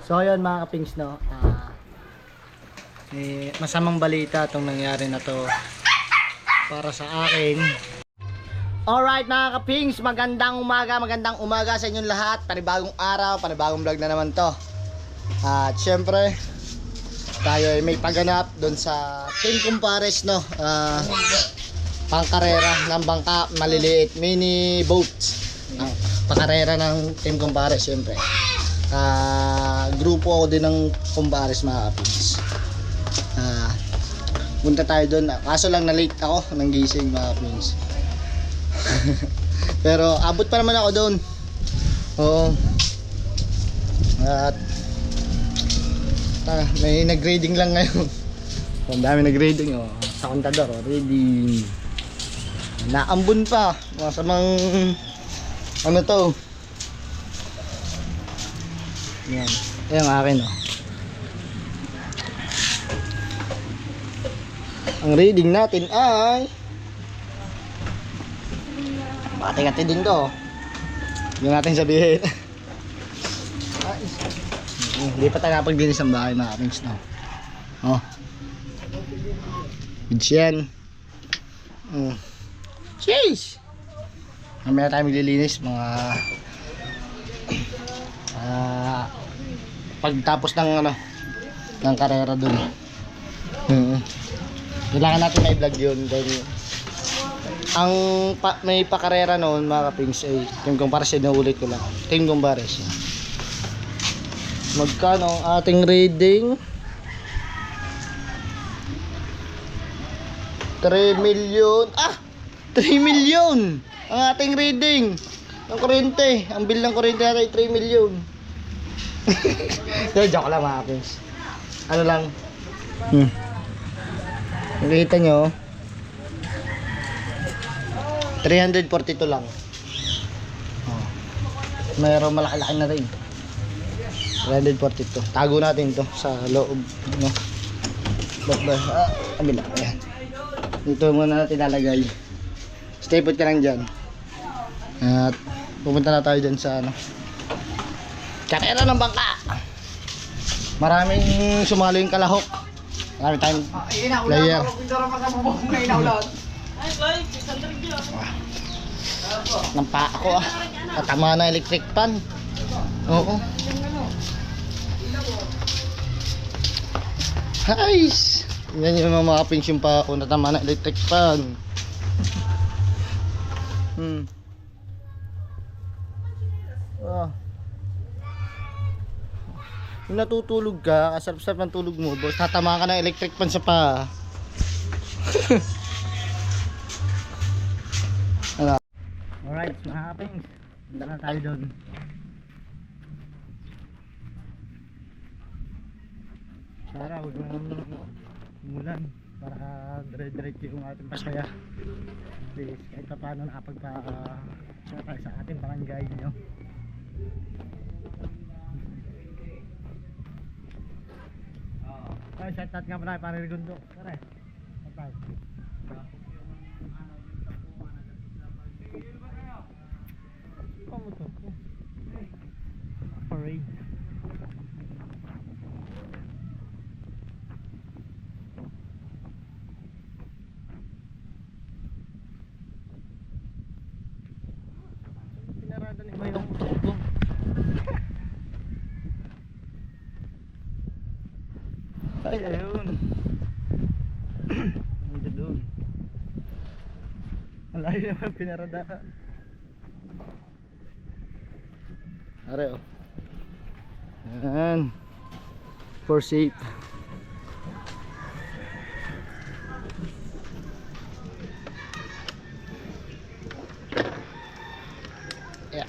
So ayun mga kapings, no, masamang balita itong nangyari na to para sa akin. Alright mga kapings, magandang umaga sa inyong lahat. Panibagong araw, panibagong vlog na naman to. At syempre tayo ay may pagganap doon sa Team Compares, no, pangkarera ng bangka maliliit, mini boats. Pangkarera ng Team Compares syempre. Grupo ako din ng Compares mga kapings. Punta tayo doon, kaso lang na late ako ng gising mga kapings. Pero abot pa naman ako doon. Oo. At may nag-grading lang ngayon. Ang dami nag-grading, oh. Sa kontador, oh, reading. Naambun pa. Masamang ano to. Yan. Yan ang akin, oh. Ang reading natin ay mati-ngati din to. Hindi natin sabihin. Hindi pa tayo napaglinis ng bahay mga kapings, no. Oh. Good yan. Cheers! Mamaya tayo maglilinis mga pagtapos ng ano, ng karera dun. Kailangan natin may vlog yun dahil ang may pakarera noon mga kapings ay Team Compares, na ulit ko lang. Team Compares. Magkano ang ating reading? 3 million. 3 million ang ating reading ng kuryente. Ang bill ng kuryente natin ay 3 million. Joke lang mga kapings. Ano lang. Nakita nyo 342 lang. Mayroong malaki-laki na rin. 342. Tago natin to sa loob, no? Kabila. Ayan. Dito muna natin lalagay. Stay put ka lang dyan. At pupunta na tayo dyan sa ano, karera ng bangka. Maraming sumali yung kalahok. Marami tayong player. Nampa ako tatama na electric pan. Oo. Guys, yan yung mga kapings yung pa ako natama na electric pan. Kung natutulog ka, kasarap-sarap ng tulog mo, boss, tatama ka ng electric pan sa pa. Alright, mga kapings, punta na tayo doon. Sana huwag nang umulan para dire-diretso yung ating pasaya. Please, kahit pa paano nakapagpa sa ating barangay nyo. Ay, shout out nga pala para Rigundo. Tara. Patay. Kamu to? Parade. Pinarada ni Mayong Tugo. Ay, ayun. Nandun doon. Malayo naman pinaradahan. Are, oh. Yan. For safe. Yeah.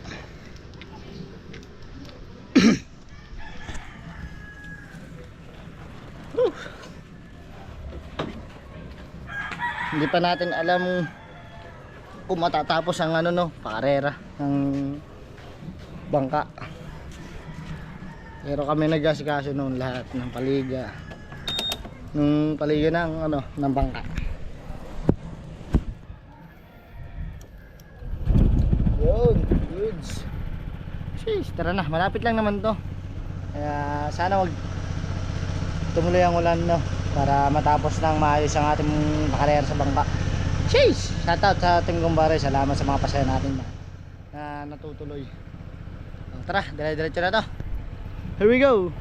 Hindi pa natin alam kung matatapos ang ano, no, pakarera ng bangka. Pero kami nag-asikaso noon lahat ng paliga. Nung paliga ng ano, ng bangka. Yun, goods. Sheesh, tara na, malapit lang naman to. Kaya sana wag tumuloy ang ulan, no, para matapos nang maayos ang ating pakarera sa bangka. Cheers! Shoutout sa ating kumpare, salamat sa mga pasaya natin na natutuloy. Tara, dire-diretso na to. Here we go.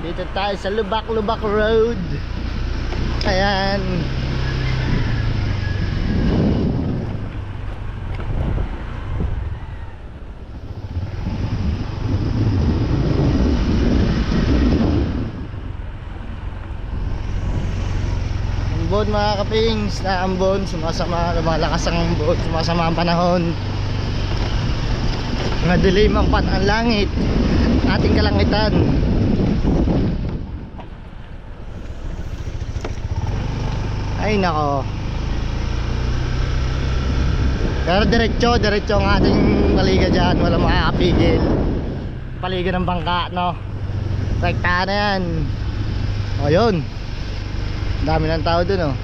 Dito tayo sa Lubak-Lubak Road. Ayan. Ambon mga kapings, na ambon, sumasama, lumalakas ang ambon, sumasama ang panahon. Madilim ang langit, ating kalangitan. Ay nako. Pero diretso ang ating paliga dyan. Walang makakapigil. Paliga ng bangka, no. Rektahan na yan. O yun, dami ng tao dun, oh,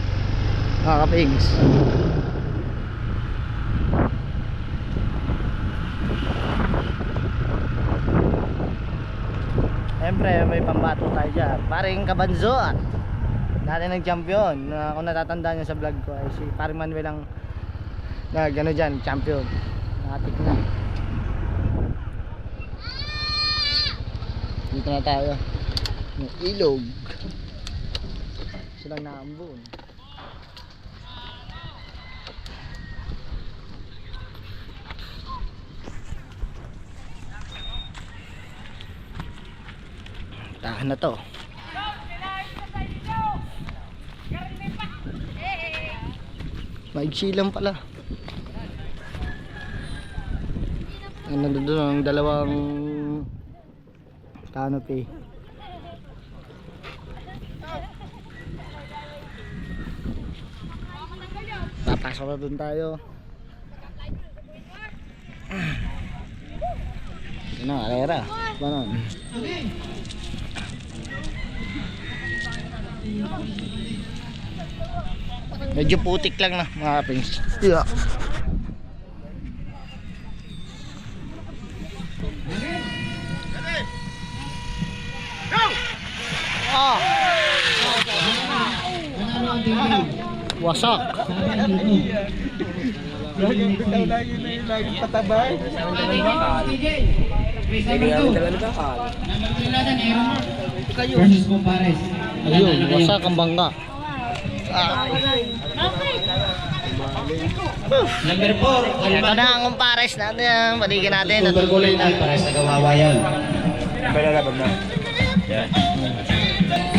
mga kapings. Siyempre may pambato tayo dyan. Paring Kabanzoan, dati nag-champion, kung natatandaan nyo sa vlog ko, ay si Paring Manuel ang nag-ano dyan, champion. Nakatik na. Dito na tayo. Yung ilog. Silang naambon. Tahan na to. Maigsi lang pala. Nandun doon ang dalawang canopy. Papasok na doon tayo. Ano, alera. Paano? Medyo putik lang na mga kapings. Yeah. Ah. Wasak. Lagi patabay. Versus Compares. Ayun, wasak ang bangka. Number 4, Ito na ang kumpares natin yan. Balikan natin. Tuberkulin ay pares na kawawa yan. Balalaban na.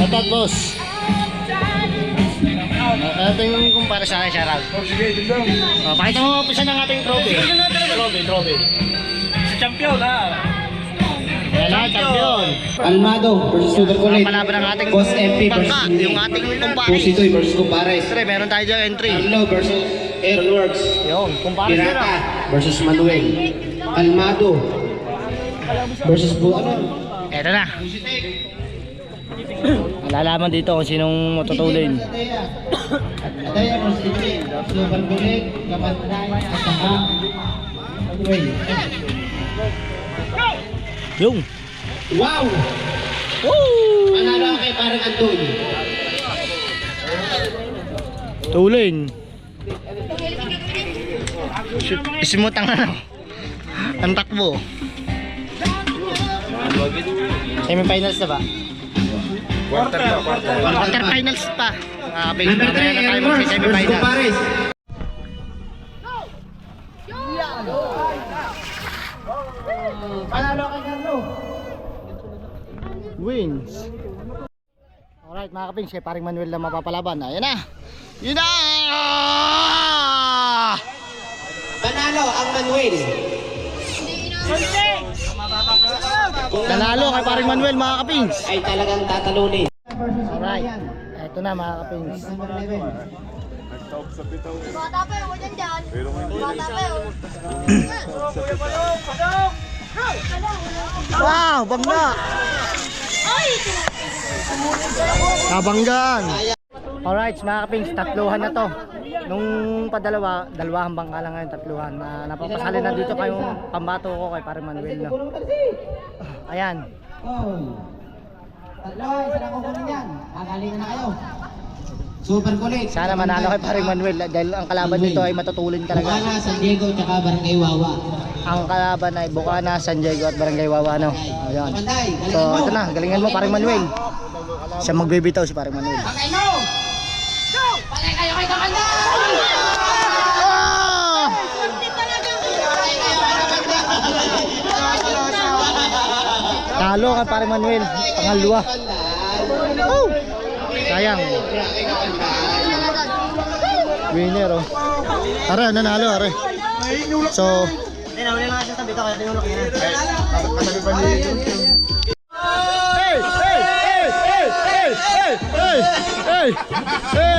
Ito boss. Ito yung kumpares sa akin, shoutout. Sige, dito. Pakita mo pisa ng ating trophy. Trophy. Si champion ha. Yan na, champion. Almado versus Tuberkulin. Palaban ng ating Boss MP bangka, versus yung ating kumpares. Pusitoy versus Compares. Siyempre, meron tayo dyan entry. Carlo versus Airworks. Yun, kumpares na Pirata versus Manuel. Almado versus Eto na. Malalaman dito kung sinong matutulin. Adaya versus Itin. Tuberkulin, Kamatay, at saka Manuel. Yung. Wow! Woo! Manalo kay parang Anton. Tulin. Isimutang na. Ang takbo. Semifinals na ba? Quarterfinals pa. Number 3, Airworks versus Compares. Panalo kay Carlo. Wins. Alright mga kapings, kay paring Manuel na mapapalaban. Ayan na. Yun na! Panalo ang Manuel. Nanalo kay paring Manuel mga kapings. ay talagang tatalunin. Alright, eto na mga kapings. Bata pa yun, dyan dyan. Bata pa yun. Wow, bangga! Ay! Kabanggan! Alright, mga kapings, tatluhan na to. Nung padalawa, dalawang bangka lang ngayon, tatluhan. Napapasali na dito kayong pambato ko kay paring Manuel. No? Ayan. Tatlo, isa na kukunin yan. Kagalingan na kayo. Super kulit. Sana manalo kay paring Manuel dahil ang kalaban nito ay matutulin talaga. Bukana, San Diego, tsaka Barangay Wawa. Ang kalaban ay Bukana, San Diego at Barangay Wawa. No? Ayan. Kamanday, So, ito na, galingan mo paring Manuel. Siya magbibitaw si paring Manuel. Patay no! Patay kayo kay Kamanday! Ah! Hindi talaga. Talo kay paring Manuel, pangalawa. Oh! Sayang. Winner oh. Are, nanalo are. So, tinawin nga siya sa bito kaya tinulok niya. Katabi pa ni. Hey! Hey! Hey! Hey! Hey! Hey! Hey! Hey!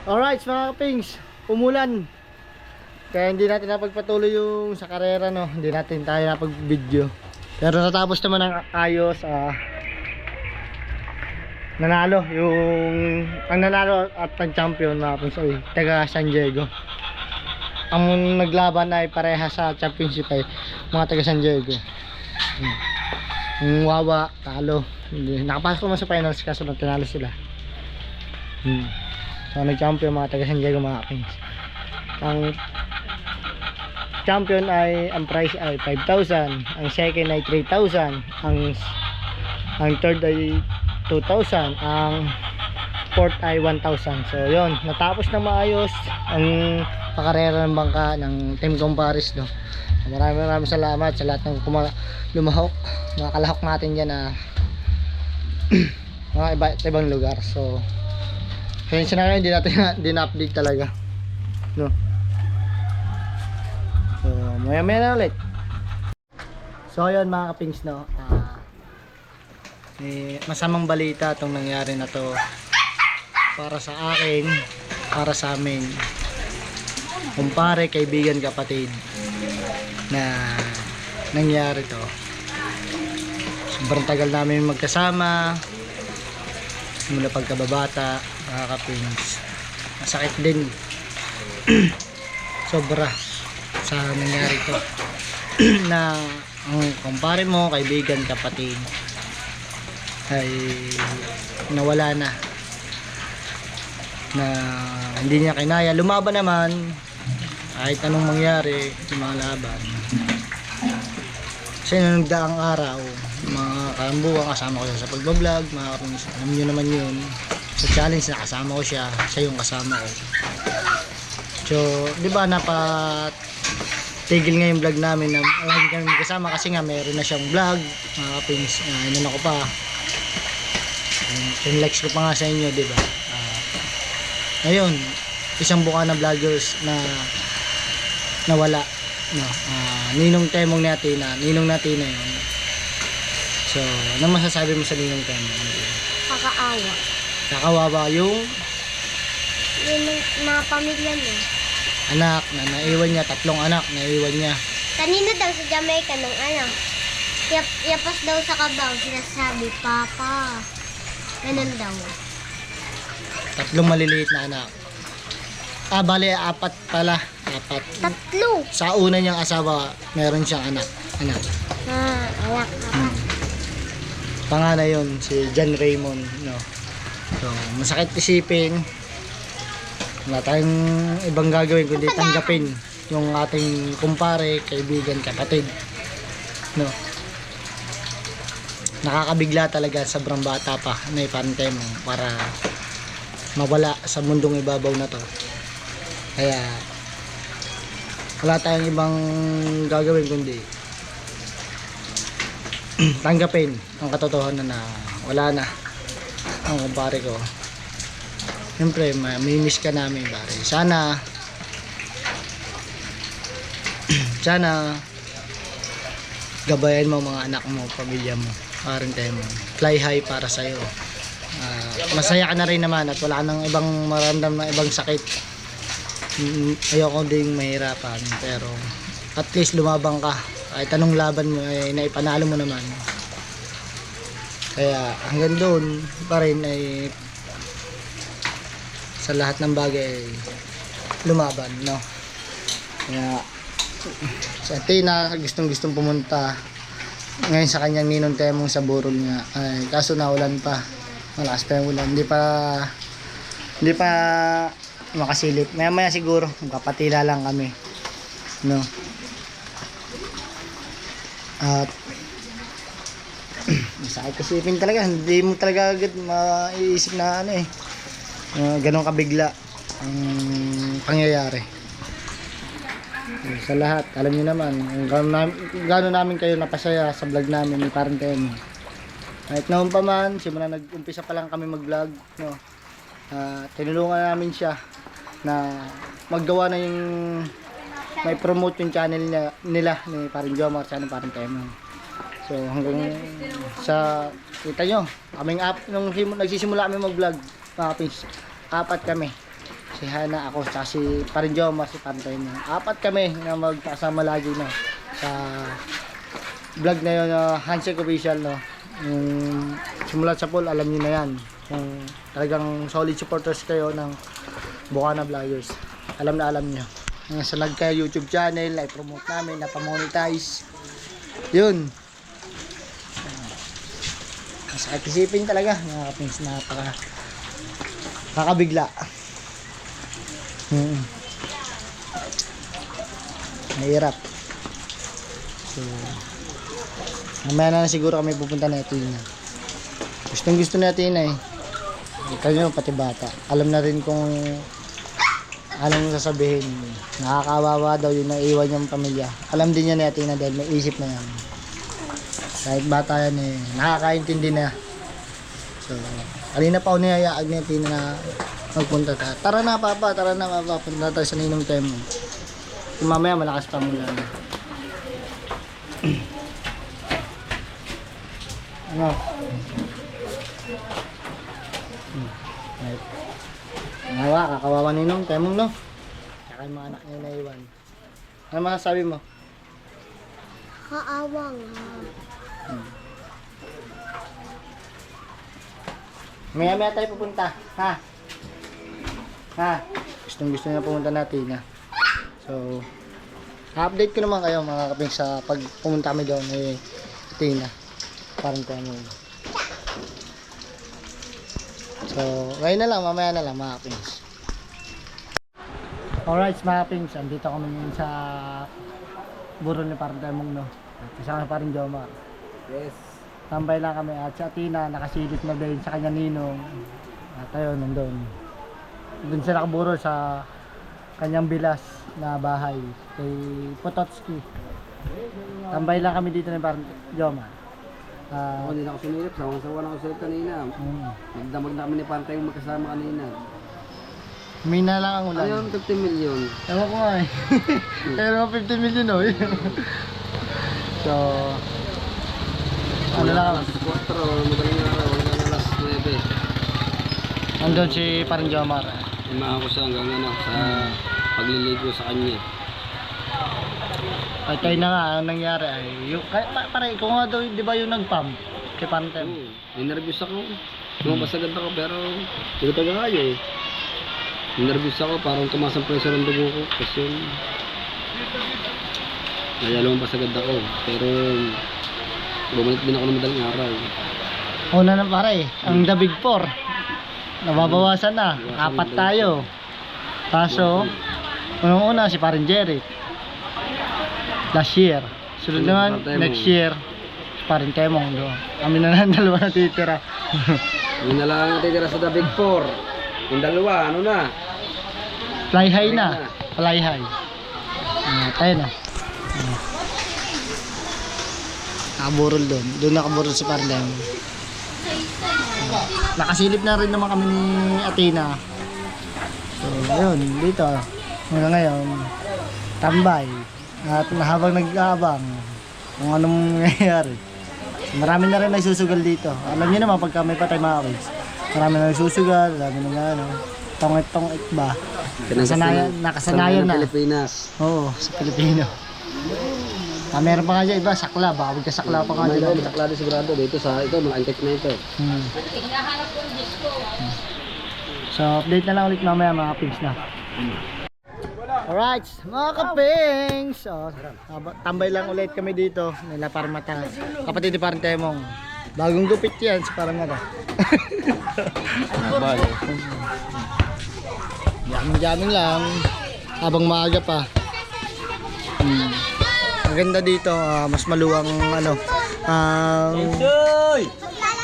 Alright mga kapings, umulan. Kaya hindi natin napagpatuloy yung sa karera, no. Hindi natin tayo napag-video. Pero natapos naman ng ayos. Nanalo yung ang nanalo at pang-champion mga kapings ay taga San Diego. Ang naglaban ay pareha sa championship ay mga taga San Diego. Yung Wawa talo. Nakapasok naman sa finals kaso tinalo sila. So nag-champion mga taga San Diego mga kapings. Ang champion ay ang prize ay 5,000, ang second ay 3,000, ang third ay 2,000, ang fourth ay 1,000. So yon, natapos na maayos ang pakarera ng bangka ng Team Compares, no. Maraming salamat sa lahat ng lumahok, mga kalahok natin diyan na mga ibang lugar. So kaya na hindi natin din-update talaga, no. So, maya na ulit. So, ayun mga kapings, no. Masamang balita itong nangyari na to para sa akin, para sa amin. Kumpare, kaibigan, kapatid na nangyari to. Sobrang tagal namin magkasama mula pagkababata, mga kapings. Masakit din. Sobra sa nangyari to na ang kumpare mo, kaibigan, kapatid ay nawala na hindi niya kinaya. Lumaban naman kahit anong mangyari yung mga laban. Kasi nung nagdaang araw, mga karambuan, kasama ko siya sa pagbablog, mga kapatid, alam nyo naman yun, sa challenge na kasama ko siya yung kasama ko. So, di ba tigil nga yung vlog namin na lagi kami magkasama kasi nga meron na siyang vlog, mga kapings. Inan ako pa, likes ko pa nga sa inyo, di ba? Ngayon, isang buka na vloggers na nawala, no. Ninong Temong natin na yun. So, ano masasabi mo sa Ninong Temong? Kakaawa. Kakawawa yung Yung mga pamilya niya. anak na naiwan niya, 3 anak naiwan niya. Kanina daw sa Jamaica nung ano. Yapas daw sa kabaw, sinasabi, Papa. Ganun daw. 3 maliliit na anak. Bale, 4 pala. 4. 3. Sa una niyang asawa, meron siyang anak. Anak. Panganay yun, si John Raymond, no. So, masakit isipin. Wala tayong ibang gagawin kundi tanggapin yung ating kumpare, kaibigan, kapatid, no. Nakakabigla talaga, sobrang bata pa na ipante mo para mawala sa mundong ibabaw na to. Kaya wala tayong ibang gagawin kundi tanggapin ang katotohanan na wala na ang kumpare ko. Siyempre, mamimiss ka namin, pare. Sana Sana gabayan mo mga anak mo, pamilya mo, parente mo. Fly high para sa'yo. Masaya ka na rin naman at wala nang ibang maramdam na ibang sakit. Ayoko ding mahirapan, pero at least lumabang ka. Kahit anong laban mo ay naipanalo mo naman. Kaya hanggang doon pa rin ay sa lahat ng bagay ay lumaban, no? Kaya sa Athena, gustong pumunta ngayon sa kanyang ninong temong sa burol nga. Ay, kaso naulan pa. Malakas pa yung ulan. Hindi pa makasilip. Maya siguro, magkapatila lang kami. No? At masakit kasipin talaga. Hindi mo talaga agad maiisip na ano eh. Ganun kabigla ang pangyayari. Sa lahat, alam niyo naman kung gaano namin kayo napasaya sa vlog namin ni Parenten. Kahit noon pa man, simula nag-umpisa pa lang kami mag-vlog, no. Tinulungan namin siya na maggawa na yung may promote yung channel nila ni Parin Jomar sa Parenten. So hanggang sa kita nyo, kaming nung nagsisimula kami mag-vlog, mga kapins, 4 kami. Si Hana, ako, sa si Parin Jomar, si Parenten. 4 kami na magkasama lagi na sa vlog na yun, Handshake Official, no. Yung simulat sa pool, alam niyo na yan. Kung talagang solid supporters kayo ng Bukana Vloggers, alam na alam niyo. Sa nagka YouTube channel, ay promote namin, napamonetize. Yun. Masakit isipin talaga, mga kapins, nakakabigla. Mahirap. So mamaya na siguro kami pupunta na Athena. Gustong gusto natin eh. Kayo pati bata. Alam na rin kung anong sasabihin. Nakakawawa daw yung naiwan niyang pamilya. Alam din niya ni Athena dahil may isip na yan. Kahit bata yan eh. Nakakaintindi na. So kanina pa ako niyayaan ni Athena na magpunta ta. Tara na papa, punta tayo sa Ninong Temo. Mamaya malakas pa mula na. Ano? Ngawa, kakawawa Ninong Temong, no? Tsaka yung mga anak niya naiwan. Ano masasabi mo? Kaawa nga. Maya tayo pupunta, ha? Ha? Gusto niya pumunta natin, ha? So, update ko naman kayo mga kaping sa pag pumunta kami doon eh Athena. Parang tayo. So, ngayon na lang, mamaya na lang mga kaping. Alright mga kaping, andito kami sa burol ni Parang Temong, no? Kasama pa rin Jomar. Yes. Tambay lang kami at si Athena nakasilip na din sa kanya ninong. At ayun, nandun. Doon sila nakaburol sa kanyang bilas na bahay kay Pototski. Tambay lang kami dito ni Parang Jomar. Hindi na ako sinilip. Sawang-sawa na ako sinilip kanina. Magdamag na kami ni Pantay yung magkasama kanina. Mina lang ang ulan. Ano yung 50 million? Ewan ko nga eh. Pero 50 million oh. So, ano lang. Alas 4, madaling araw, hanggang alas 9. Andun si Parang Jomar. Imahan ko siya hanggang sa pagliligo sa kanya. At kayo na nga, ang nangyari ay, pare, ikaw nga daw, di ba yung nag-pump kay Pantem? Ninervous ako. Lumabas agad ako pero hindi ko taga kaya eh. Ninervous ako, parang tumaas ang pressure ng dugo ko. Kasi yun, kaya lumabas agad ako. Pero bumalik din ako ng madaling araw. Una na pare, ang The Big Four. Nababawasan na, 4 tayo. Kaso, unang-una si Parin Jerry. Last year. Sunod naman, next year, si Parin Temong. Kami na lang dalawa na titira. Yun na lang natitira sa The Big Four. Yung dalawa, ano na? Fly high na. Fly high. Tayo na. Nakaburol doon. Doon nakaburol si Parin Temong. Nakasilip na rin naman kami ni Athena. So, ayun, dito. Hanggang ngayon, tambay. At habang nag-aabang kung anong nangyayari. Marami na rin nagsusugal dito. Alam niyo naman pagka may patay mga kids. Marami na nagsusugal, marami na tongit-tongit ba. Nakasanayan na. Pilipinas. Oo, sa Pilipino. Meron pa nga dyan iba, sakla. Baka magkasakla pa nga dyan. May sakla din sigurado dito sa ito, mga antik na ito. So, update na lang ulit mamaya mga kapings na. Alright, mga kapings. So, tambay lang ulit kami dito. Nila Parmata. Kapatid ni Parang Temong. Bagong gupit yan sa Parmata. Jamming lang. Habang maaga pa. Maganda dito, mas maluwang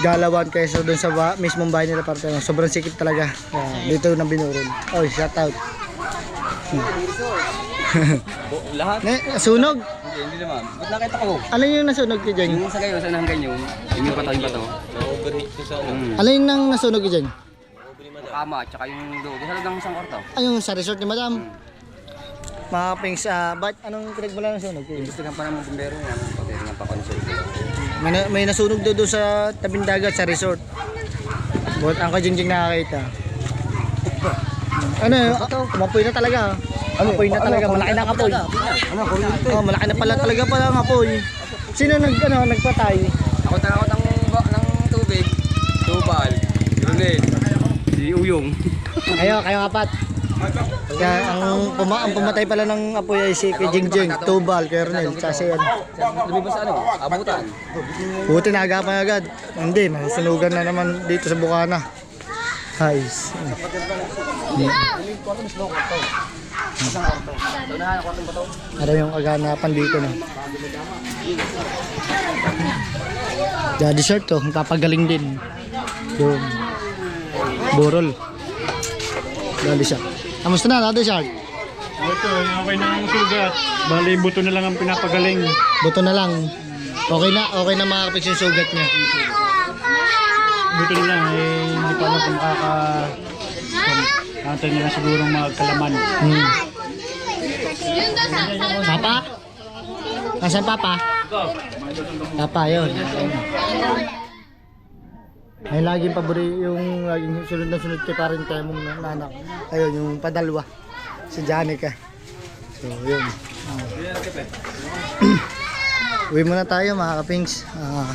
galawan kaysa doon sa mismong bahay nila Parang Temong. Sobrang sikip talaga. Dito na binurol. Oh, shout out. Lahat? Nasunog? Hindi naman. Ba't nakita ko? Ano yung nasunog ki dyan? Yung sa kayo, saan hanggang yun? Yung pato, yung pato. Ano yung nang nasunog ki dyan? Kama, tsaka yung doon. Di halad ng isang kwarto. Ay, yung sa resort ni Madam. Mga pings, ba't anong pinagmula ng sunog? Imbestigan pa naman bumbero yan. Pati nga pa concert. May nasunog doon sa tabing dagat sa resort. Buhat ang kajingjing nakakita. Ano yun? Umapoy na talaga. Umapoy na talaga. Malaki na ang apoy. Ano, kuryente? Oh, malaki na pala talaga ang apoy. Sino nagpatay? Ako takot ng tubig. Tubal. Ronel. Si Uyong. Kayo apat. Kaya ang pumatay pala ng apoy ay si Jingjing, Tubal, Kernel, kasi yan. Lumibas sa abutan. Buti naagapan agad. Hindi, masusunugan na naman dito sa Bukana. Guys. Ano yung aganapan dito na? Daddy shirt to, papagaling din. Yung burol. Daddy shirt. Kamusta na, Daddy shirt? Ito, okay na ang sugat. Bali, buto na lang ang pinapagaling. Buto na lang. Okay na makakapit yung sugat niya. Buto na lang, hindi pa alam kung Antay nila sigurong magkalaman. Papa? Nasaan Papa? Papa, yun. May laging yung laging sunod na sunod kay Parang Temong na anak. Ayun, yung padalwa. Si Janica. So, yun. Uwi muna tayo mga kapings.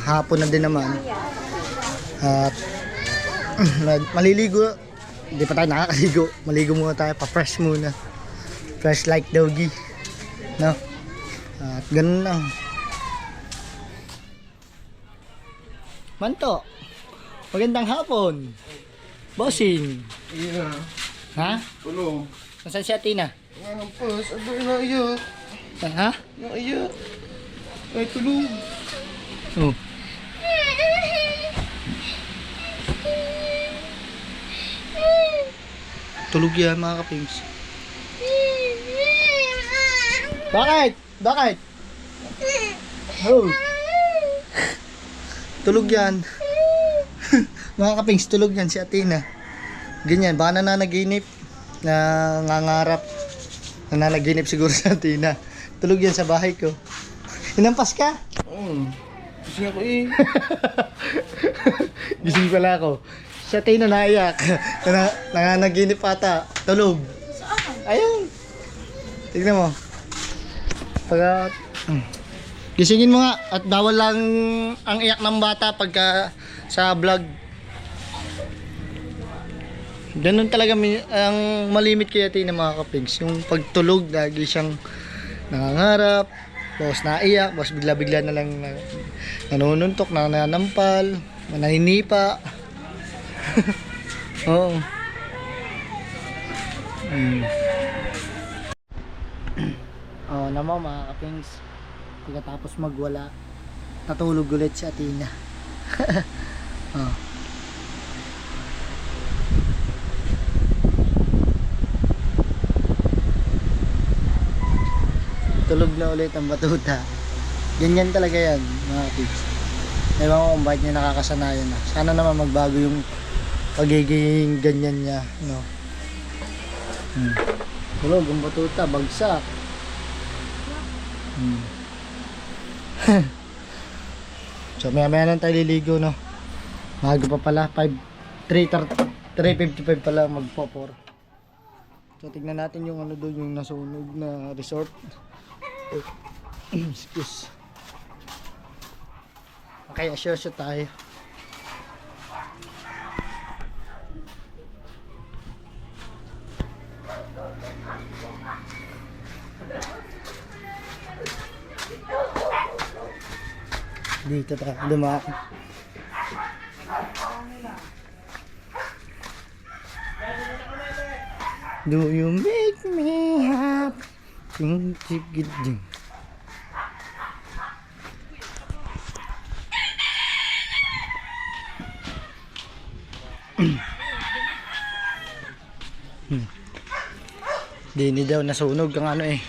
Hapon na din naman. At maliligo. Hindi pa tayo nakakaligo. Maligo muna tayo. Pa-fresh muna. Fresh like doggy. No? At ganun lang. Manto. Magandang hapon. Bossing. Iya. Ha? Tulong. Nasaan si Atina? Ang pas, aba naiyak. Ha? Naiyak. Ay, tulong. Oh. Tulog yan mga kapings. Bakit? Bakit? Oh. Tulog yan. Mga kapings, tulog yan si Atina. Ganyan, baka nananaginip. Nangangarap. Nananaginip siguro si Atina. Tulog yan sa bahay ko. Hinampas ka? Oo. Kasi ako eh. Gising pala ako. Si Atina naiyak. Nananaginip ata. Tulog. Ayun. Tignan mo. Pagka... Gisingin mo nga. At bawal lang ang iyak ng bata pagka sa vlog. Ganun talaga ang malimit kay Atina mga kapigs. Yung pagtulog, lagi siyang nangangarap. Tapos naiyak. Tapos bigla-bigla na lang nanununtok, nananampal, naninipa. Oo. Oh, naman mga kapings. Pagkatapos magwala, natulog ulit si Atina. Oh. Tulog na ulit ang batuta. Ganyan talaga yan mga kapings. Ewan ko kung bakit niya nakakasanayan na. Sana naman magbago yung pagiging ganyan niya, no? Tulog ang batuta, bagsak. So maya lang tayo liligo, no? Maaga pa pala, 3:55 pala magpo-4. So tignan natin yung ano doon, yung nasunog na resort. Excuse. Okay, sure tayo. Dito tayo dumaan. Do you make me happy? Ting tigid ding. Dini daw nasunog ang ano eh.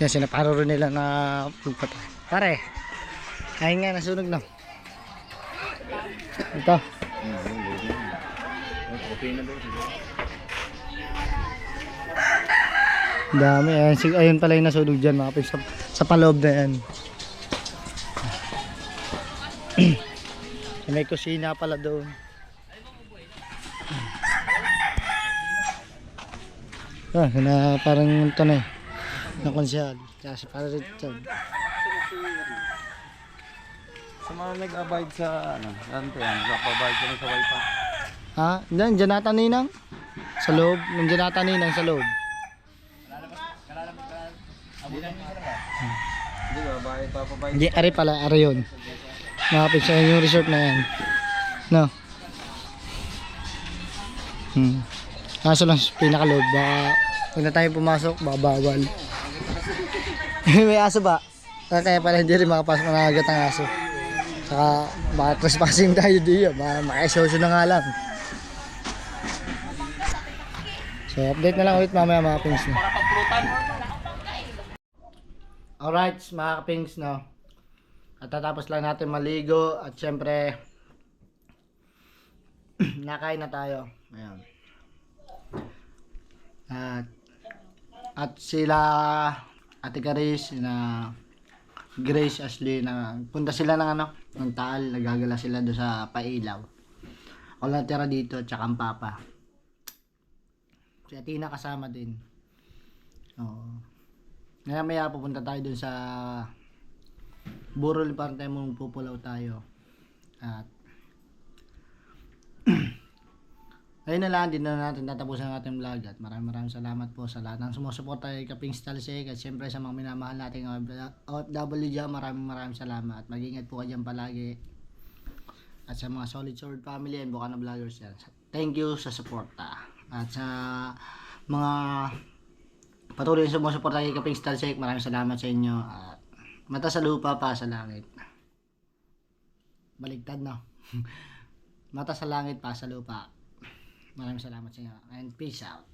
Yan sinapararo nila na pagpatay. Pare. Ayun nga nasunog na. Ito. Dami ayan, ayun pala yung nasunog dyan mga pigs sa paloob na yan. May kusina pala doon. Na parang ito na eh. Na konsyal. Kasi para rito. Sa mga nag-abide sa ano, ano yan, nag-abide kami sa wifi. Ha? Diyan nata ninang. Sa loob. Nandiyan nata ninang sa loob. Hindi ba, bayad papabayad. Hindi, ari pala. Ari yun. Nakapit sa yung resort na yan. No? Kaso lang sa pinakaloob. Baka huwag na tayo pumasok. Babawal. May aso ba? Kaya pala hindi rin makapasok na agad ang aso. Saka baka trespassing tayo diyo. Makaisosyo na nga lang. So update na lang ulit mamaya mga pings no. Alright mga kapings no. At tatapos lang natin maligo. At syempre nakain na tayo. Ayan. At sila Ate Caris na Grace Ashley na punta sila ng ano ng Taal, nagagala sila do sa Pailaw. Ako lang tira dito tsaka ang papa. Si Atina kasama din. Oo. Maya pupunta tayo dun sa Burol para tayo mong pupulaw tayo. At ayun na lang, din na natin tatapusin ang ating vlog at maraming salamat po sa lahat ng sumusuporta kay Kapings Talsik at syempre sa mga minamahal nating OFW dyan, maraming salamat. Mag-ingat po kayo dyan palagi at sa mga Solid Sword family and Bukana Vloggers yan. Thank you sa suporta at sa mga patuloy na sumusuporta kay Kapings Talsik, maraming salamat sa inyo at mata sa lupa pa sa langit. Baligtad no. Mata sa langit pa sa lupa. Maraming salamat sa inyo and peace out.